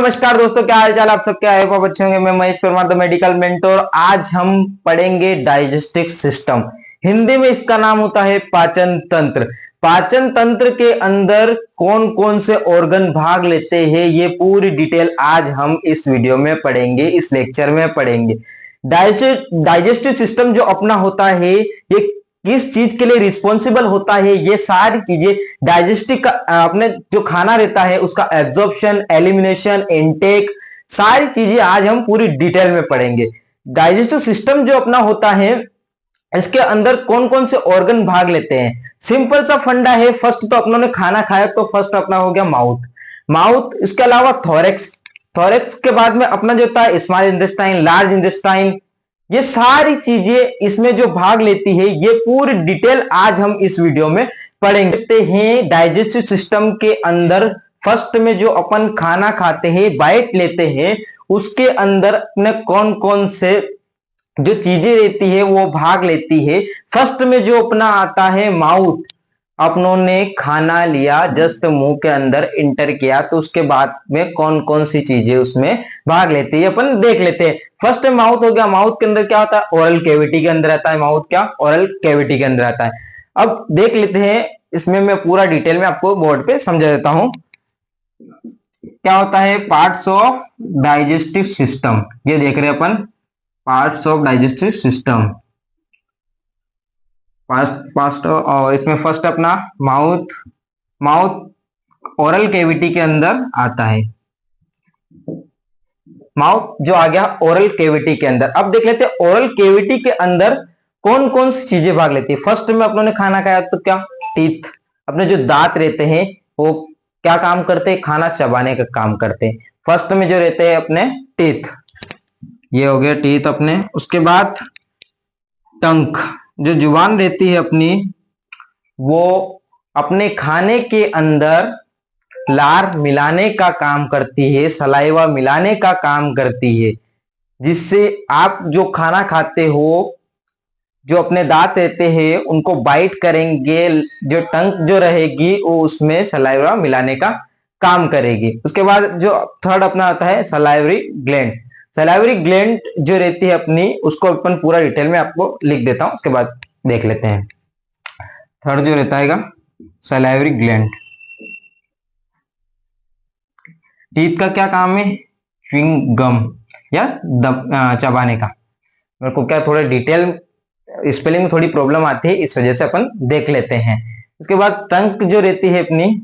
नमस्कार दोस्तों, क्या हाल चाल आप सब, क्या है आप अच्छे होंगे। मैं Mahesh Parmar the medical mentor. आज हम पढ़ेंगे डाइजेस्टिव सिस्टम। हिंदी में इसका नाम होता है पाचन तंत्र। पाचन तंत्र के अंदर कौन कौन से ऑर्गन भाग लेते हैं, ये पूरी डिटेल आज हम इस वीडियो में पढ़ेंगे, इस लेक्चर में पढ़ेंगे। डाइजेस्टिव सिस्टम जो अपना होता है, ये किस चीज के लिए रिस्पॉन्सिबल होता है, ये सारी चीजें डाइजेस्टिव का अपने जो खाना रहता है उसका एब्जॉर्प्शन, एलिमिनेशन, इनटेक, सारी चीजें आज हम पूरी डिटेल में पढ़ेंगे। डाइजेस्टिव सिस्टम जो अपना होता है, इसके अंदर कौन कौन से ऑर्गन भाग लेते हैं। सिंपल सा फंडा है। फर्स्ट तो अपनों ने खाना खाया तो फर्स्ट अपना हो गया माउथ। माउथ, इसके अलावा थोरेक्स। थोरेक्स के बाद में अपना जो होता है स्मॉल इंटेस्टाइन, लार्ज इंटेस्टाइन, ये सारी चीजें इसमें जो भाग लेती है, ये पूरी डिटेल आज हम इस वीडियो में पढ़ेंगे हैं। डाइजेस्टिव सिस्टम के अंदर फर्स्ट में जो अपन खाना खाते हैं, बाइट लेते हैं, उसके अंदर अपने कौन कौन से जो चीजें रहती है वो भाग लेती है। फर्स्ट में जो अपना आता है माउथ, अपनों ने खाना लिया, जस्ट मुंह के अंदर इंटर किया, तो उसके बाद में कौन कौन सी चीजें उसमें भाग लेती है अपन देख लेते हैं। फर्स्ट माउथ हो गया। माउथ के अंदर क्या होता है, ओरल कैविटी के अंदर आता है माउथ। क्या, ओरल कैविटी के अंदर आता है। अब देख लेते हैं, इसमें मैं पूरा डिटेल में आपको बोर्ड पे समझा देता हूं। क्या होता है पार्ट्स ऑफ डाइजेस्टिव सिस्टम, ये देख रहे हैं अपन, parts of digestive system. Past और इसमें फर्स्ट अपना माउथ। माउथ ओरल कैविटी के अंदर आता है। माउथ जो आ गया ओरल कैविटी के अंदर। अब देख लेते हैं ओरल कैविटी के अंदर कौन कौन सी चीजें भाग लेती है। फर्स्ट में अपनों ने खाना खाया तो क्या, टीथ, अपने जो दांत रहते हैं वो क्या काम करते हैं, खाना चबाने का काम करते हैं। फर्स्ट में जो रहते हैं अपने टीथ, ये हो गया टीथ अपने। उसके बाद टंक, जो जुबान रहती है अपनी, वो अपने खाने के अंदर लार मिलाने का काम करती है, सलाइवा मिलाने का काम करती है, जिससे आप जो खाना खाते हो, जो अपने दांत रहते हैं उनको बाइट करेंगे, जो टंक जो रहेगी वो उसमें सलाइवा मिलाने का काम करेगी। उसके बाद जो थर्ड अपना आता है सलाइवरी ग्लैंड। सलाइवरी ग्लैंड जो रहती है अपनी, उसको अपन पूरा डिटेल में आपको लिख देता हूं, उसके बाद देख लेते हैं। थर्ड जो रहता है सलाइवरी ग्लैंड। टीथ का क्या काम है, च्युइंग गम या चबाने का। मेरे को क्या थोड़ा डिटेल स्पेलिंग में थोड़ी प्रॉब्लम आती है, इस वजह से अपन देख लेते हैं। उसके बाद टंक जो रहती है अपनी,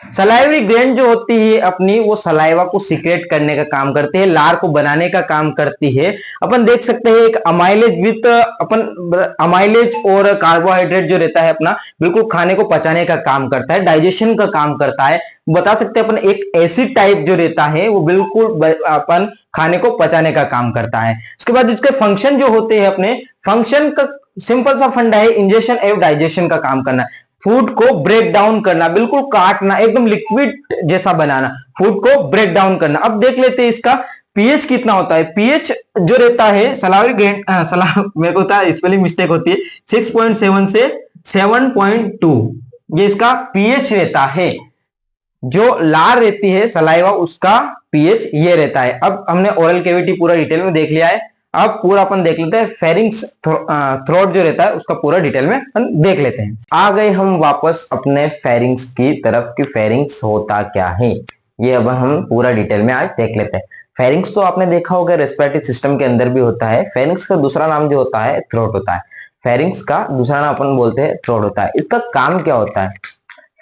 सलाइवरी ग्लैंड जो होती है अपनी, वो सलाइवा को सीक्रेट करने का काम करती है, लार को बनाने का काम करती है। अपन देख सकते हैं एक अमाइलेज विथ अपन अमाइलेज और कार्बोहाइड्रेट जो रहता है अपना, बिल्कुल खाने को पचाने का काम करता है, डाइजेशन का काम करता है। बता सकते हैं अपन एक एसिड टाइप जो रहता है वो बिल्कुल अपन खाने को पचाने का काम करता है। उसके बाद इसके फंक्शन जो होते हैं अपने, फंक्शन का सिंपल सा फंडा है, इंजेशन एवं डाइजेशन का काम करना, फूड को ब्रेक डाउन करना, बिल्कुल काटना, एकदम लिक्विड जैसा बनाना, फूड को ब्रेक डाउन करना। अब देख लेते हैं इसका पीएच कितना होता है। पीएच जो रहता है सलाइवरी ग्लैंड, मेरे को होता है स्पेलिंग मिस्टेक होती है, 6.7 से 7.2, ये इसका पीएच रहता है। जो लार रहती है सलाइवा, उसका पीएच ये रहता है। अब हमने ओरल कैविटी पूरा डिटेल में देख लिया है। अब पूरा अपन देख लेते हैं फेरिंग्स, थ्रोट जो रहता है उसका पूरा डिटेल में अपन देख लेते हैं। आ गए हम वापस अपने फेरिंग्स की तरफ कि फेरिंग्स होता क्या है, ये अब हम पूरा डिटेल में आज देख लेते हैं। फेरिंग्स तो आपने देखा होगा रेस्पिरेटरी सिस्टम के अंदर भी होता है। फेरिंग्स का दूसरा नाम जो होता है थ्रोट होता है। फेरिंग्स का दूसरा नाम अपन बोलते हैं थ्रोट होता है। इसका काम क्या होता है,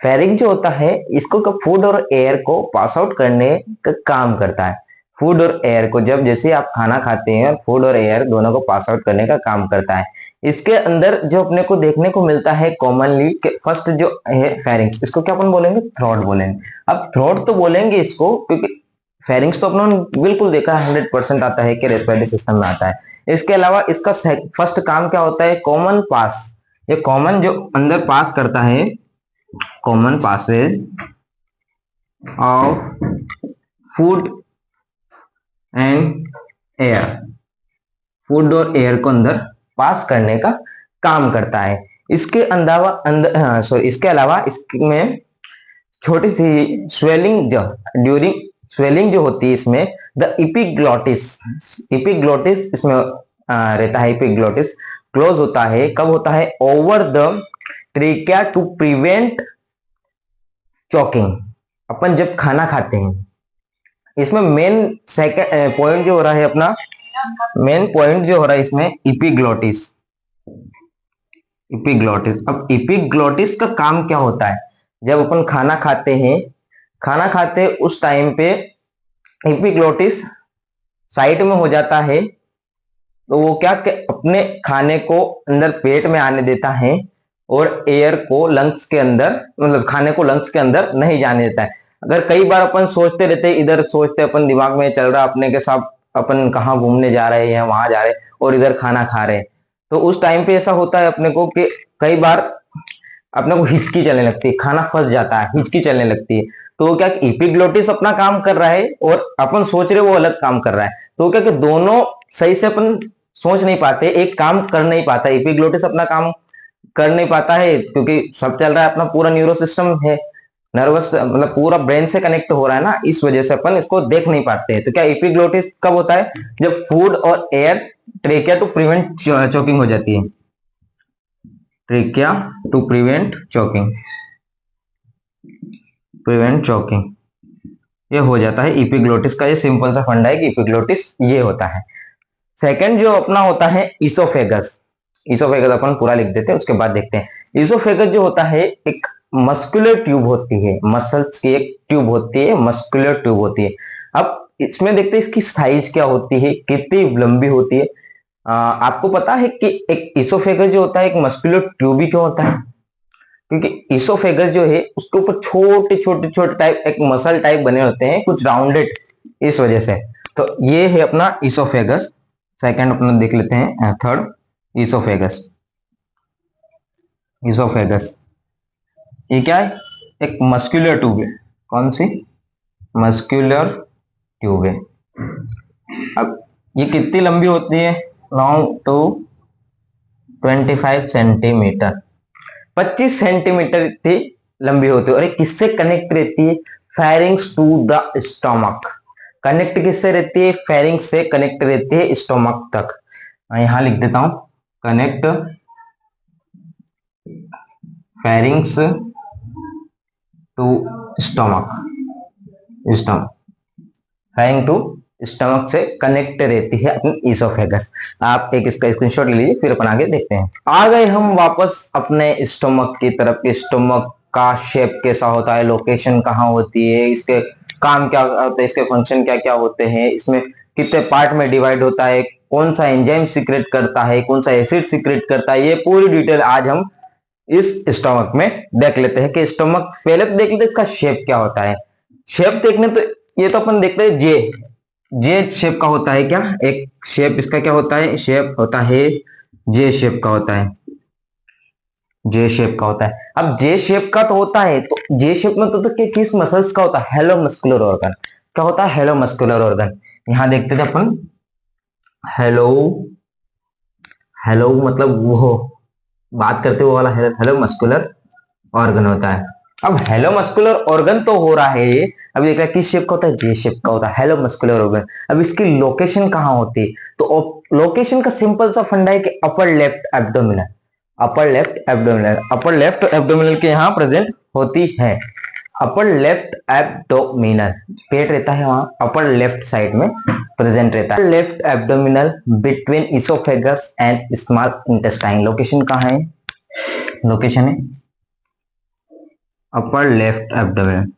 फेरिंग जो होता है इसको फूड और एयर को पास आउट करने का काम करता है। फूड और एयर को, जब जैसे आप खाना खाते हैं, फूड और एयर दोनों को पास आउट करने का काम करता है। इसके अंदर जो अपने को देखने को मिलता है कॉमनली, फर्स्ट जो है फेरिंग्स, इसको क्या अपन बोलेंगे, थ्रोट बोलेंगे। अब थ्रोट तो बोलेंगे इसको, क्योंकि फेरिंग्स तो अपने बिल्कुल देखा 100% आता है कि रेस्पिरेटरी सिस्टम में आता है। इसके अलावा इसका फर्स्ट काम क्या होता है, कॉमन पास। ये कॉमन जो अंदर पास करता है, common passage of food and air, food और एयर को अंदर पास करने का काम करता है। इसके इसके अलावा इसमें छोटी सी स्वेलिंग जो ड्यूरिंग स्वेलिंग जो होती है इसमें, द इपिग्लॉटिस, इपिग्लॉटिस इसमें रहता है, इपिग्लॉटिस क्लोज होता है, कब होता है, over the trachea to prevent choking. अपन जब खाना खाते हैं, इसमें मेन सेकंड पॉइंट जो हो रहा है अपना, मेन पॉइंट जो हो रहा है इसमें इपिग्लॉटिस, इपिग्लॉटिस। अब इपिग्लॉटिस का काम क्या होता है, जब अपन खाना खाते हैं, खाना खाते उस टाइम पे इपिग्लॉटिस साइड में हो जाता है, तो वो क्या अपने खाने को अंदर पेट में आने देता है और एयर को लंग्स के अंदर, मतलब खाने को लंग्स के अंदर नहीं जाने देता है। अगर कई बार अपन सोचते रहते, इधर सोचते अपन दिमाग में चल रहा अपने के साथ, अपन कहाँ घूमने जा रहे हैं, वहां जा रहे हैं और इधर खाना खा रहे हैं, तो उस टाइम पे ऐसा होता है अपने को कि कई बार अपने को हिचकी चलने लगती है, खाना फंस जाता है, हिचकी चलने लगती है। तो क्या एपिग्लोटिस अपना काम कर रहा है और अपन सोच रहे वो अलग काम कर रहा है, तो क्या कि दोनों सही से अपन सोच नहीं पाते, एक काम कर नहीं पाता, एपिग्लोटिस अपना काम कर नहीं पाता है क्योंकि सब चल रहा है, अपना पूरा न्यूरो सिस्टम है, नर्वस मतलब पूरा ब्रेन से कनेक्ट हो रहा है ना, इस वजह से अपन इसको देख नहीं पाते हैं। तो क्या एपिग्लोटिस कब होता है, जब फूड और air trachea to prevent choking हो जाती है, trachea to prevent choking, prevent choking ये हो जाता है एपिग्लोटिस का। ये सिंपल सा फंडा है कि एपिग्लोटिस ये होता है। सेकंड जो अपना होता है इसोफेगस, इसोफेगस अपन पूरा लिख देते हैं, उसके बाद देखते हैं। इसोफेगस जो होता है एक मस्कुलर ट्यूब होती है, मसल्स की एक ट्यूब होती है, मस्कुलर ट्यूब होती है। अब इसमें देखते हैं इसकी साइज क्या होती है, कितनी लंबी होती है। आपको पता है कि एक इसोफेगस जो होता है एक मस्कुलर ट्यूब ही क्यों होता है, क्योंकि इसोफेगस जो है उसके ऊपर छोटे छोटे छोटे टाइप एक मसल टाइप बने होते हैं, कुछ राउंडेड, इस वजह से। तो ये है अपना इसोफेगस। सेकंड अपना देख लेते हैं, थर्ड इसोफेगस। इसोफेगस ये क्या है, एक मस्कुलर ट्यूब है। कौन सी, मस्कुलर ट्यूब है। अब ये कितनी लंबी होती है, लॉन्ग टू 25 सेंटीमीटर, 25 सेंटीमीटर इतनी लंबी होती है। और ये किससे कनेक्ट रहती है, pharynx to the stomach. Connect किससे रहती है, फेरिंग्स से कनेक्ट रहती है स्टोमक तक। मैं यहां लिख देता हूं, connect pharynx to stomach, stomach, pharynx to stomach से कनेक्ट रहती है अपनी इसोफेगस। आप एक इसका स्क्रीनशॉट ले लीजिए, फिर अपन आगे देखते हैं। आ गए हम वापस अपने स्टमक की तरफ। स्टमक का शेप कैसा होता है, लोकेशन कहाँ होती है, इसके काम क्या होते हैं, इसके फंक्शन क्या क्या होते हैं, इसमें कितने पार्ट में डिवाइड होता है, कौन सा एंजाइम सीक्रेट करता है, कौन सा एसिड सीक्रेट करता है, ये पूरी डिटेल आज हम इस स्टमक में देख लेते हैं। कि स्टमक पहले तो देख लेते हैं इसका शेप क्या होता है। शेप देखने तो ये तो अपन देखते हैं जे, जे शेप का होता है क्या, एक शेप इसका क्या होता है, शेप होता है जे शेप का होता है, जे शेप का होता है। अब जे शेप का तो होता है, तो जे शेप में तो किस मसल्स का होता है, हेलो मस्कुलर ऑर्गन। क्या होता है, हेलो मस्कुलर ऑर्गन। यहां देखते थे अपन, हेलो, हेलो मतलब वो बात करते वो वाला हेलो मस्कुलर ऑर्गन होता है। अब हेलो मस्कुलर ऑर्गन तो हो रहा है, अब देखा किस शेप का होता है, जे शेप का होता है हेलो मस्कुलर ऑर्गन। अब इसकी लोकेशन कहां होती है, तो लोकेशन का सिंपल सा फंडा है कि upper left abdominal, upper left abdominal, upper left abdominal के यहां प्रेजेंट होती है। अपर लेफ्ट एब्डोमिनल, पेट रहता है वहां अपर लेफ्ट साइड में प्रेजेंट रहता है। Left abdominal between oesophagus and small intestine. Location कहां है, लोकेशन है upper left abdomen,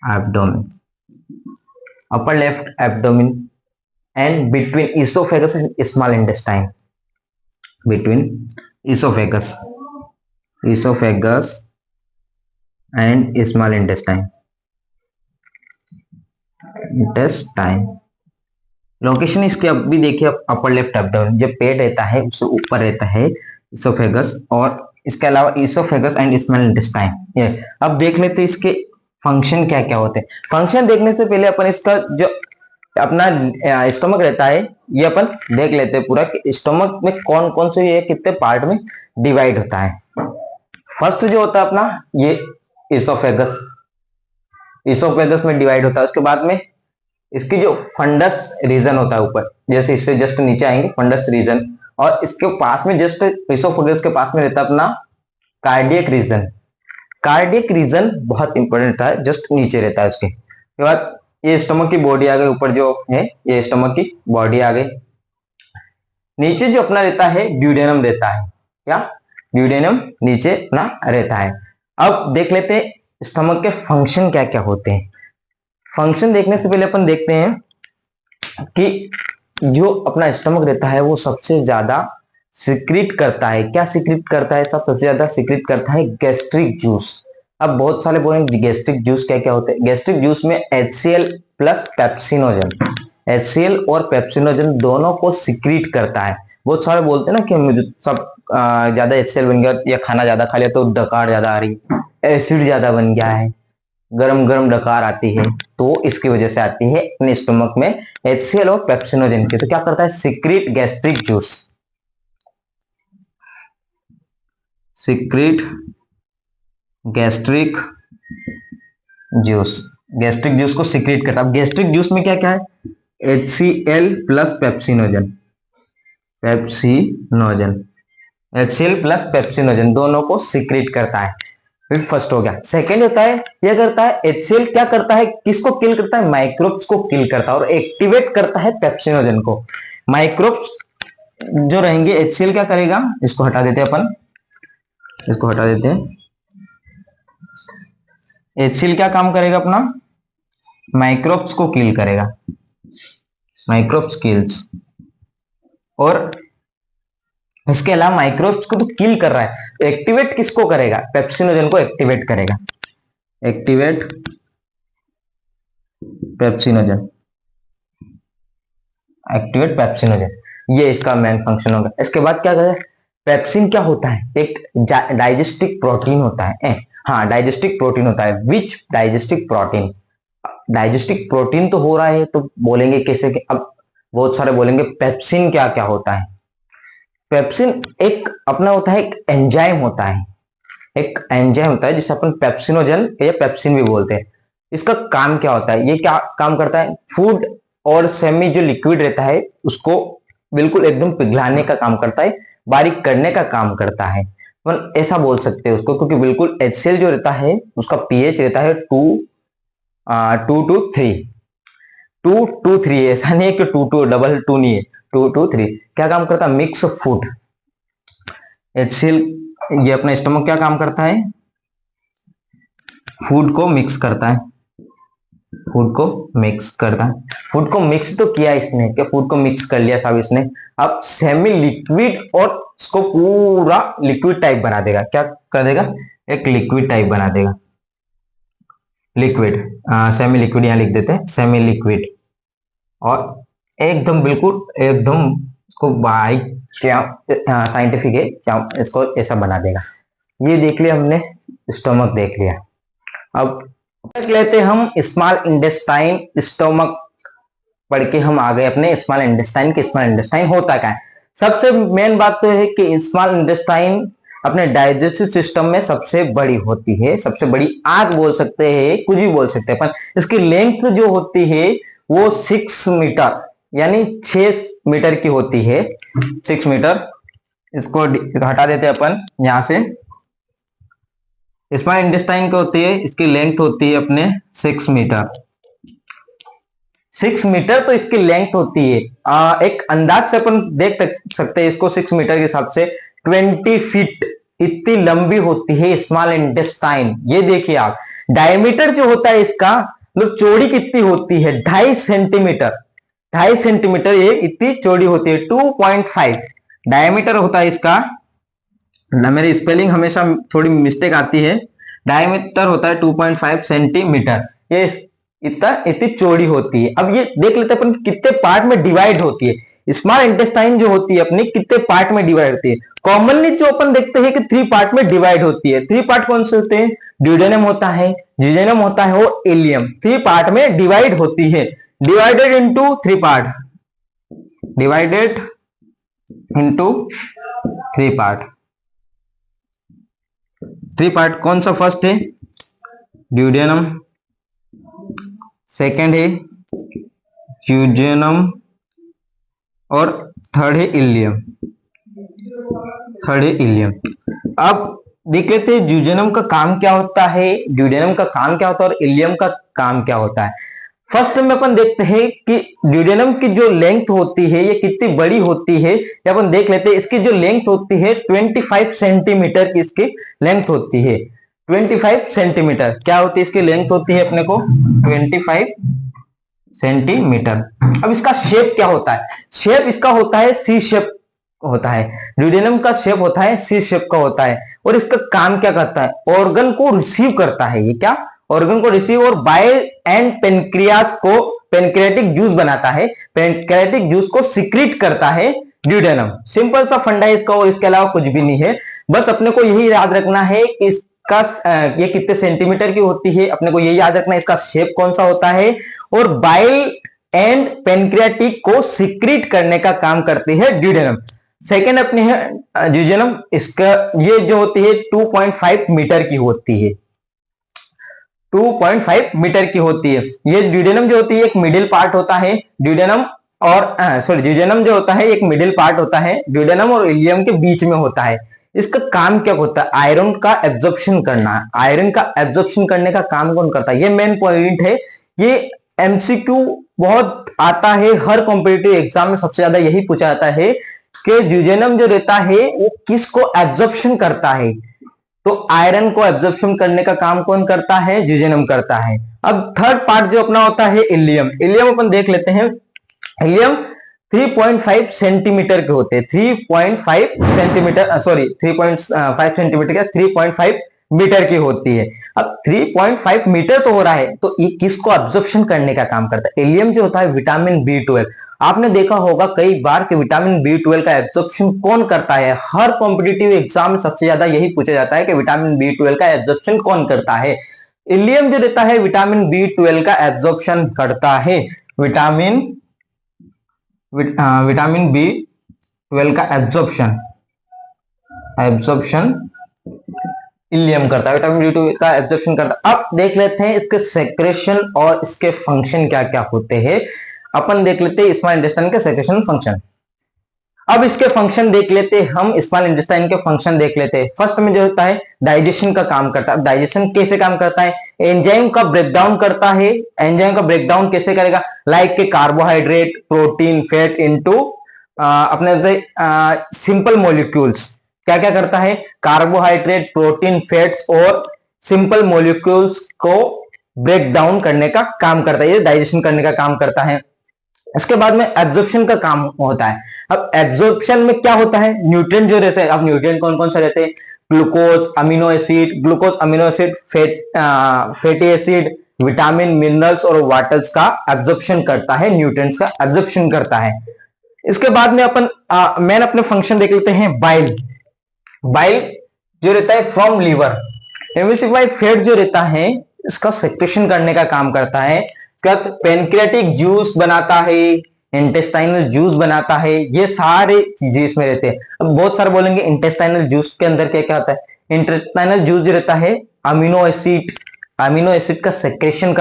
abdomen, upper left abdomen and between oesophagus and small intestine, between oesophagus, oesophagus and small intestine, intestine. Location इसके अब भी देखिए, upper left abdomen, जब पेट रहता है उससे ऊपर रहता है इसोफेगस, और इसके अलावा इसोफेगस एंड स्मॉल इंटेस्टाइन। ये अब देख लेते हैं इसके फंक्शन क्या क्या होते हैं। फंक्शन देखने से पहले अपन इसका जो अपना स्टोमक रहता है ये अपन देख लेते हैं पूरा, कि स्टोमक में कौन कौन से ये कितने पार्ट में डिवाइड होता है। फर्स्ट जो होता है अपना ये इसोफेगस, इसोफेगस में डिवाइड होता है। उसके बाद में इसकी जो फंडस रीजन होता है ऊपर, जैसे इससे जस्ट नीचे आएंगे फंडस रीजन, और इसके पास में जस्ट इसोफेगस के पास में रहता है अपना कार्डियक रीजन। कार्डियक रीजन बहुत इंपॉर्टेंट था, जस्ट नीचे रहता है। उसके बाद ये स्टमक की बॉडी आ गई, ऊपर जो है ये स्टमक की बॉडी आ गई। नीचे जो अपना रहता है ड्यूडेनम रहता है, क्या ड्यूडेनम नीचे अपना रहता है। अब देख लेते हैं स्टमक के फंक्शन क्या क्या होते हैं। फंक्शन देखने से पहले अपन देखते हैं कि जो अपना स्टमक रहता है वो सबसे ज्यादा सिक्रीट करता है, क्या सिक्रीट करता है, सबसे ज्यादा सिक्रीट करता है गैस्ट्रिक जूस। अब बहुत सारे बोलेंगे गैस्ट्रिक जूस क्या क्या होते हैं। गैस्ट्रिक जूस में HCl प्लस पेप्सिनोजन, HCl और पेप्सिनोजन दोनों को सिक्रीट करता है। बहुत सारे बोलते हैं ना कि मुझे सब ज्यादा HCl बन गया या खाना ज्यादा खा लिया तो डकार ज्यादा आ रही, एसिड ज्यादा बन गया है, गरम गरम डकार आती है, तो इसकी वजह से आती है अपने स्टमक में HCl और पेप्सिनोजन की। तो क्या करता है, secrete gastric juice, secrete gastric juice, gastric juice को सिक्रीट करता है। अब गैस्ट्रिक जूस में क्या क्या है, HCl plus pepsinogen, pepsinogen, HCl plus pepsinogen दोनों को सिक्रीट करता है। फिर फर्स्ट हो गया। सेकेंड होता है, क्या करता है HCl, क्या करता है, किसको किल करता है, माइक्रोब्स को किल करता है और एक्टिवेट करता है पेप्सिनोजन को। माइक्रोब्स जो रहेंगे, HCl क्या करेगा, इसको हटा देते हैं अपन, इसको हटा देते हैं। HCl क्या काम करेगा अपना, माइक्रोब्स को किल करेगा, माइक्रोब्स किल्स। और इसके अलावा माइक्रोब्स को तो किल कर रहा है, एक्टिवेट किसको करेगा, पेप्सिनोजन को एक्टिवेट करेगा, एक्टिवेट पेप्सिनोजन, एक्टिवेट पेप्सिनोजन, ये इसका मेन फंक्शन होगा। इसके बाद क्या करें, पेप्सिन क्या होता है, एक डाइजेस्टिक प्रोटीन होता है। हाँ, डाइजेस्टिक प्रोटीन होता है। विच डाइजेस्टिक प्रोटीन, डाइजेस्टिक प्रोटीन तो हो रहा है, तो बोलेंगे कैसे कि अब बहुत सारे बोलेंगे पेप्सिन क्या क्या होता है। पेप्सिन एक अपना होता है, एक एंजाइम होता है, एक एंजाइम होता है जिसे अपन पेप्सिनोजन या पेप्सिन भी बोलते हैं। इसका काम क्या होता है, ये क्या काम करता है, फूड और सेमी जो लिक्विड रहता है उसको बिल्कुल एकदम पिघलाने का काम करता है, बारीक करने का काम करता है। अपन ऐसा बोल सकते हैं उसको, क्योंकि बिल्कुल HCl जो रहता है उसका pH रहता है 2 to 3, 2 to 3, ऐसा नहीं है कि 2 डबल 2 नहीं है, 2 to 3। क्या काम करता है, मिक्स फूड। HCl ये अपना स्टमक क्या काम करता है, फूड को मिक्स करता है, फूड को मिक्स करता है। फूड को मिक्स तो किया इसने, क्या फूड को मिक्स कर लिया सब इसने, अब सेमी लिक्विड और इसको पूरा लिक्विड टाइप बना देगा। क्या कर देगा, एक लिक्विड टाइप बना देगा, लिक्विड, सेमी लिक्विड यहां लिख देते हैं, सेमी लिक्विड। और एकदम बिल्कुल एकदम इसको बारीक, क्या साइंटिफिक है, क्या इसको ऐसा बना देगा। ये देख लिया हमने, स्टमक देख लिया। अब देख लेते हम स्मॉल इंटेस्टाइन, स्टमक पढ़ के हम आ गए अपने स्मॉल इंटेस्टाइन के। स्मॉल इंटेस्टाइन होता क्या है, सबसे मेन बात तो है कि स्मॉल इंटेस्टाइन अपने डाइजेस्टिव सिस्टम में सबसे बड़ी होती है, सबसे बड़ी आग बोल सकते हैं, कुछ भी बोल सकते हैं पर इसकी लेंथ जो होती है वो 6 मीटर यानी 6 मीटर की होती है, 6 मीटर। इसको हटा देते हैं अपन यहां से। स्मॉल इंटेस्टाइन को होती है, इसकी लेंथ होती है अपने 6 मीटर, 6 मीटर तो इसकी लेंथ होती है। एक अंदाज से अपन देख सकते हैं इसको, 6 मीटर के हिसाब से 20 फीट इतनी लंबी होती है स्मॉल इंटेस्टाइन। ये देखिए आप, डायमीटर जो होता है इसका, मतलब चौड़ी कितनी होती है, 2.5 सेंटीमीटर, 2.5 सेंटीमीटर ये इतनी चौड़ी होती है। 2.5 डायमीटर होता है इसका, मेरी स्पेलिंग हमेशा थोड़ी मिस्टेक आती है, डायमीटर होता है 2.5 सेंटीमीटर। ये इतनी चौड़ी होती है। अब ये देख लेते हैं अपन कितने पार्ट में डिवाइड होती है। स्मॉल इंटेस्टाइन जो होती है अपनी कितने पार्ट में डिवाइड होती है, कॉमनली जो अपन देखते हैं कि 3 पार्ट में डिवाइड होती है। 3 पार्ट कौन से होते हैं, ड्यूडेनम होता है, जिजेनम होता है और इलियम। 3 पार्ट में डिवाइड होती है, divided into 3 part, divided into 3 part. 3 part कौन सा, फर्स्ट है ड्यूडेनम, सेकंड है ड्यूडेनम और थर्ड है इलियम। अब देख लेते हैं ड्यूडेनम का काम क्या होता है, ड्यूडेनम का काम क्या होता है और इलियम का काम क्या होता है। फर्स्ट में अपन देखते हैं कि ड्यूडेनम की जो लेंथ होती है ये कितनी बड़ी होती है, ये अपन देख लेते हैं। इसकी जो लेंथ होती है 25 सेंटीमीटर की इसकी लेंथ होती है। 25 सेंटीमीटर क्या होती है इसकी लेंथ होती है अपने को 25 सेंटीमीटर। अब इसका शेप क्या होता है, शेप इसका होता है सी शेप होता है। ड्यूडेनम का शेप होता है सी शेप का होता है। और इसका काम क्या करता है, ऑर्गन को रिसीव करता है। ये क्या, ऑर्गन को रिसीव और बाइल एंड पेनक्रियास को पेनक्रियाटिक जूस बनाता है, पेनक्रियाटिक जूस को सिक्रीट करता है ड्यूडेनम। सिंपल सा फंडा है इसका और इसके अलावा कुछ भी नहीं है। बस अपने को यही याद रखना है कि इसका ये कितने सेंटीमीटर की होती है, अपने को यही याद रखना है इसका शेप कौन सा होता है और बाइल एंड पेनक्रियाटिक को सिक्रीट करने का काम करती है ड्यूडेनम। सेकेंड अपनी है ड्यूडेनम, इसका ये जो होती है 2.5 मीटर की होती है, 2.5 मीटर की होती है। ये ड्यूडेनम जो होती है एक मिडिल पार्ट होता है ड्यूडेनम और ड्यूडेनम जो होता है एक मिडिल पार्ट होता है, ड्यूडेनम और इलियम के बीच में होता है। इसका काम क्या होता है, आयरन का एब्जॉर्प्शन करना। आयरन का एब्जॉर्प्शन करने का काम कौन करता है, ये मेन पॉइंट है। ये एमसीक्यू बहुत आता है, हर कॉम्पिटिटिव एग्जाम में सबसे ज्यादा यही पूछा जाता है कि ड्यूडेनम जो रहता है वो किसको एब्जॉर्प्शन करता है। तो आयरन को एब्जॉर्प्शन करने का काम कौन करता है, ड्यूडेनम करता है। अब थर्ड पार्ट जो अपना होता है इलियम। इलियम अपन देख लेते हैं। इलियम 3.5 सेंटीमीटर के होते हैं, 3.5 सेंटीमीटर 3.5 सेंटीमीटर का 3.5 मीटर की होती है। अब 3.5 मीटर तो हो रहा है, तो ये किसको एब्जॉर्प्शन करने का काम करता है। इलियम जो होता है विटामिन B12। आपने देखा होगा कई बार कि विटामिन B12 का एब्जॉर्प्शन कौन करता है। हर कॉम्पिटिटिव एग्जाम में सबसे ज्यादा यही पूछा जाता है कि विटामिन B12 का एब्जॉर्प्शन कौन करता है। इलियम जो रहता है विटामिन B12 का एब्जॉर्प्शन करता है। विटामिन B12 का एब्जॉर्प्शन इलियम करता है, विटामिन B12 का एब्जॉर्प्शन करता है। अब देख लेते हैं इसके सेक्रेशन और इसके फंक्शन क्या क्या होते हैं। अपन देख लेते हैं स्मॉल इंटेस्टाइन के सेक्रेशन फंक्शन। अब इसके फंक्शन देख लेते हैं हम, स्मॉल इंटेस्टाइन के फंक्शन देख लेते हैं। फर्स्ट में जो होता है डाइजेशन का काम करता है। डाइजेशन कैसे काम करता है, एंजाइम का ब्रेकडाउन करता है। एंजाइम का ब्रेकडाउन कैसे करेगा, लाइक के कार्बोहाइड्रेट प्रोटीन फैट इनटू अपने सिंपल मॉलिक्यूल्स। क्या क्या करता है, कार्बोहाइड्रेट प्रोटीन फैट्स और सिंपल मॉलिक्यूल्स को ब्रेक डाउन करने का काम करता है, ये डाइजेशन करने का काम करता है। इसके बाद में एब्जॉर्प्शन का काम होता है। अब एब्जॉर्प्शन में क्या होता है, न्यूट्रिएंट जो रहते हैं। अब न्यूट्रिएंट कौन कौन से रहते हैं, glucose amino acid fatty acid vitamin minerals और वाटर्स का एब्जॉर्प्शन करता है, न्यूट्रिएंट्स का एब्जॉर्प्शन करता है। इसके बाद में अपन मेन अपने फंक्शन देख लेते हैं। बाइल जो रहता है फ्रॉम लीवर। एमिसिफाइड फैट जो रहता है इसका सेक्रेशन करने का काम करता है। पेनक्रियाटिक जूस बनाता है, इंटेस्टाइनल जूस बनाता है, ये सारे चीजें इसमें रहते हैं। अब बहुत सारे बोलेंगे इंटेस्टाइनल जूस के अंदर क्या क्या होता है। इंटेस्टाइनल जूस जो रहता है अमीनो एसिड का सेक्रेशन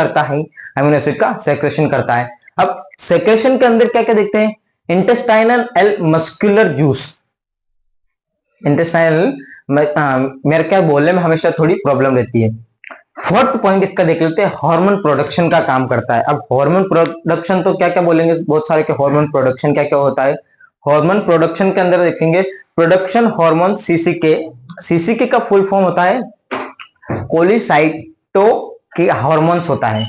करता है, अब सेक्रेशन के अंदर क्या क्या देखते हैं, intestinal L muscular juice. Intestinal मेरे क्या बोलने में हमेशा थोड़ी प्रॉब्लम रहती है। फोर्थ पॉइंट इसका देख लेते हैं, हार्मोन प्रोडक्शन का काम करता है। अब हार्मोन प्रोडक्शन तो क्या क्या बोलेंगे बहुत सारे के, हार्मोन प्रोडक्शन क्या क्या होता है। हार्मोन प्रोडक्शन के अंदर देखेंगे प्रोडक्शन हार्मोन सीसीके का फुल फॉर्म होता है कोलिसाइटो के हार्मोन्स होता है,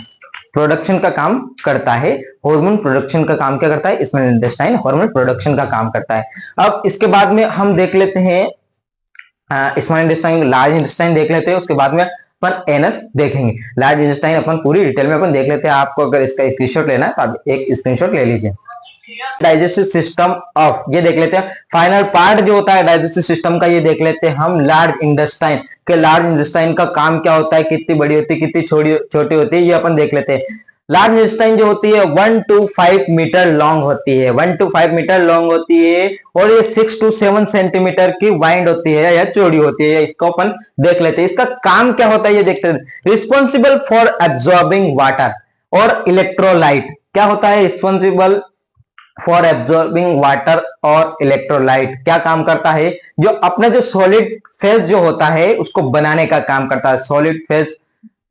प्रोडक्शन का काम करता है। हार्मोन प्रोडक्शन का काम क्या करता है, स्मॉल इंटेस्टाइन हार्मोन प्रोडक्शन का काम करता है। अब इसके बाद में हम देख लेते हैं स्मॉल इंटेस्टाइन, लार्ज इंटेस्टाइन देख लेते हैं। उसके बाद में अपन एनस देखेंगे। लार्ज इंटेस्टाइन अपन पूरी डिटेल में अपन देख लेते हैं। आपको अगर इसका स्क्रीनशॉट लेना है तो आप एक स्क्रीनशॉट ले लीजिए। डाइजेस्टिव सिस्टम ऑफ, ये देख लेते हैं। फाइनल पार्ट जो होता है डाइजेस्टिव सिस्टम का, ये देख लेते हैं हम लार्ज इंटेस्टाइन के। लार्ज इंटेस्टाइन का काम क्या होता है, कितनी बड़ी होती है, कितनी छोटी होती है, ये अपन देख लेते हैं। लार्ज इंटेस्टाइन जो होती है 1 to 5 मीटर लॉन्ग होती है, 1 to 5 मीटर लॉन्ग होती है और ये 6 to 7 सेंटीमीटर की वाइड होती है या चौड़ी होती है। इसको अपन देख लेते हैं। इसका काम क्या होता है ये देखते हैं। रिस्पॉन्सिबल फॉर एब्जॉर्बिंग वाटर, और इलेक्ट्रोलाइट क्या होता है? रिस्पॉन्सिबल फॉर एब्जॉर्बिंग वाटर और इलेक्ट्रोलाइट क्या काम करता है? जो अपना जो सॉलिड फेज जो होता है उसको बनाने का काम करता है, सॉलिड फेज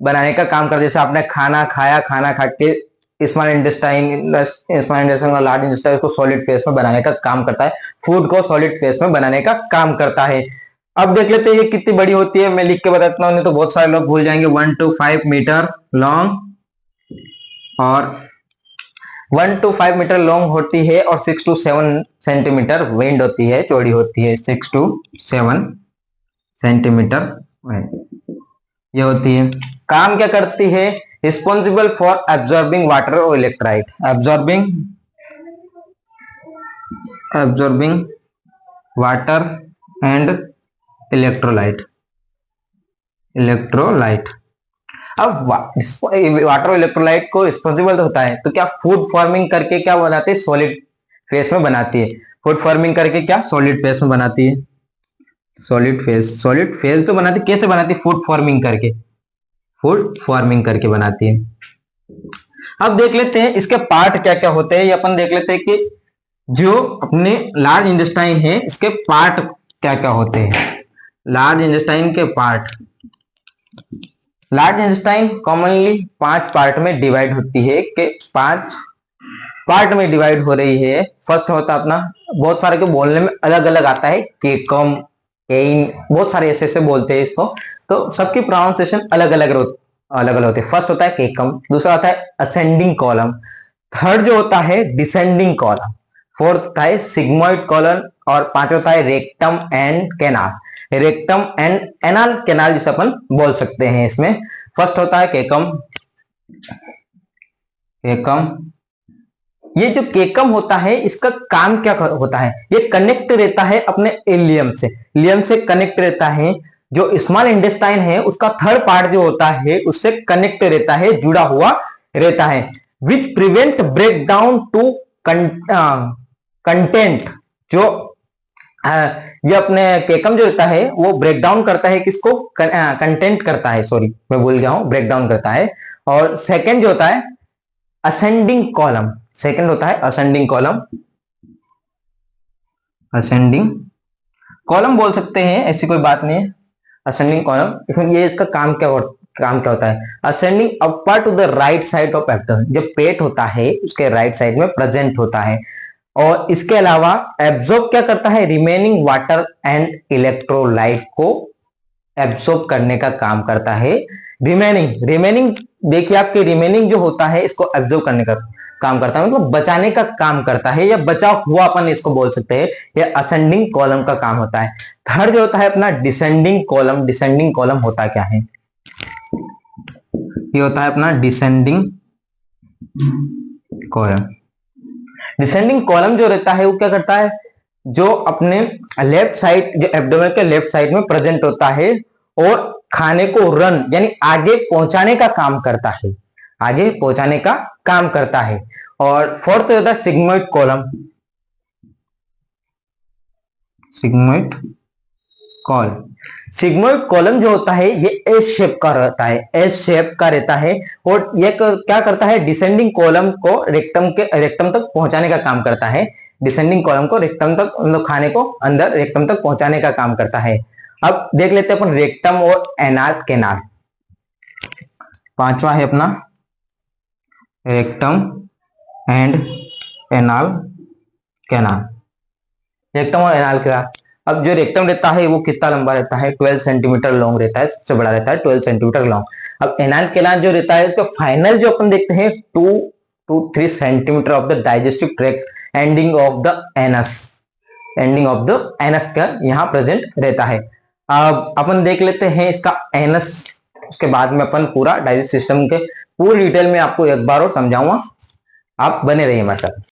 बनाने का काम करता है। जैसे आपने खाना खाया, खाना खा के स्मॉल इंटेस्टाइन और लार्ज इंटेस्टाइन को सॉलिड फेज में बनाने का काम करता है, फूड को सॉलिड फेज में बनाने का काम करता है। अब देख लेते हैं ये कितनी बड़ी होती है, मैं लिख के बताता हूँ, नहीं तो बहुत सारे लोग भूल जाएंगे। 1 to 5 मीटर लॉन्ग और 1 to 5 मीटर लॉन्ग होती है और 6 to 7 सेंटीमीटर विंड होती है, चौड़ी होती है 6 to 7 सेंटीमीटर ये होती है। काम क्या करती है? रिस्पॉन्सिबल फॉर एब्जॉर्बिंग वाटर और electrolyte, absorbing water and electrolyte. अब वाटर और इलेक्ट्रोलाइट को रिस्पॉन्सिबल होता है, तो क्या फूड फॉर्मिंग करके क्या बनाती है? सॉलिड फेस में बनाती है। फूड फॉर्मिंग करके क्या? सॉलिड फेस में बनाती है। सॉलिड फेस तो बनाती, कैसे बनाती? फूड फॉर्मिंग करके बनाती है। अब देख लेते हैं इसके पार्ट क्या क्या होते हैं। ये अपन देख लेते हैं कि जो अपने लार्ज इंटेस्टाइन है इसके पार्ट क्या क्या होते हैं। लार्ज इंटेस्टाइन के part, large intestine commonly 5 part में डिवाइड होती है, कि 5 पार्ट में डिवाइड हो रही है। फर्स्ट होता है अपना, बहुत सारे को बोलने में अलग अलग आता है, केकम, केइन, बहुत सारे ऐसे बोलते हैं इसको, तो सबकी प्रोनाउंसिएशन अलग अलग होते हैं। फर्स्ट होता है केकम, दूसरा होता है असेंडिंग कॉलम, थर्ड जो होता है डिसेंडिंग कॉलम, फोर्थ होता है सिग्मोइड कॉलम और पांचवा होता है rectum and canal. Rectum and anal canal जिसे अपन बोल सकते हैं। इसमें फर्स्ट होता है केकम। ये जो केकम होता है इसका काम क्या होता है? ये कनेक्ट रहता है अपने इलियम से कनेक्ट रहता है। जो स्मॉल इंटेस्टाइन है उसका थर्ड पार्ट जो होता है उससे कनेक्ट रहता है, जुड़ा हुआ रहता है, which prevent break down to content. जो ये अपने केकम जो रहता है वो ब्रेक डाउन करता है, किसको? कंटेंट करता है, सॉरी मैं भूल गया हूं, ब्रेक डाउन करता है। और सेकंड जो होता है असेंडिंग कॉलम, असेंडिंग कॉलम बोल सकते हैं, ऐसी कोई बात नहीं है। असेंडिंग कॉलम, इसमें ये इसका काम क्या होता है? Ascending upper two the right side of abdomen, जो पेट होता है उसके राइट साइड में प्रेजेंट होता है। और इसके अलावा एब्जॉर्ब क्या करता है? रिमेनिंग वाटर एंड इलेक्ट्रोलाइट को एब्जॉर्ब करने का काम करता है। रिमेनिंग देखिए आपके रिमेनिंग जो होता है इसको एब्जॉर्ब करने का काम करता है, मतलब बचाने का काम करता है, या बचा हुआ अपन इसको बोल सकते हैं। यह असेंडिंग कॉलम का काम होता है। थर्ड जो होता है अपना डिसेंडिंग कॉलम होता क्या है? ये होता है अपना डिसेंडिंग कॉलम जो रहता है वो क्या करता है? जो अपने लेफ्ट साइड, जो एब्डोमेन के लेफ्ट साइड में प्रेजेंट होता है और खाने को रन यानी आगे पहुंचाने का काम करता है, और फोर्थ होता है सिग्मोइड कॉलम जो होता है ये एस शेप का रहता है, और ये क्या करता है? डिसेंडिंग कॉलम को रेक्टम तक पहुंचाने का काम करता है। डिसेंडिंग कॉलम को रेक्टम तक, मतलब खाने को अंदर रेक्टम तक पहुंचाने का काम करता है। अब देख लेते हैं अपन रेक्टम और एनाल कैनाल। पांचवा है अपना रेक्टम एंड एनाल कैनाल। अब जो रेक्टम रहता है वो कितना लंबा रहता है? 12 सेंटीमीटर लॉन्ग रहता है, सबसे बड़ा रहता है 12 सेंटीमीटर लॉन्ग। अब एनाल कैनाल जो रहता है इसका फाइनल जो अपन देखते हैं 2 to 3 centimetre of the digestive tract, ending of the anus का यहाँ प्रेजेंट रहता है। अब अपन देख लेते हैं इसका एनस, उसके बाद में अपन पूरा डाइजेस्टिव सिस्टम के पूरी डिटेल में आपको एक बार और समझाऊंगा। आप बने रहिए हमारे साथ।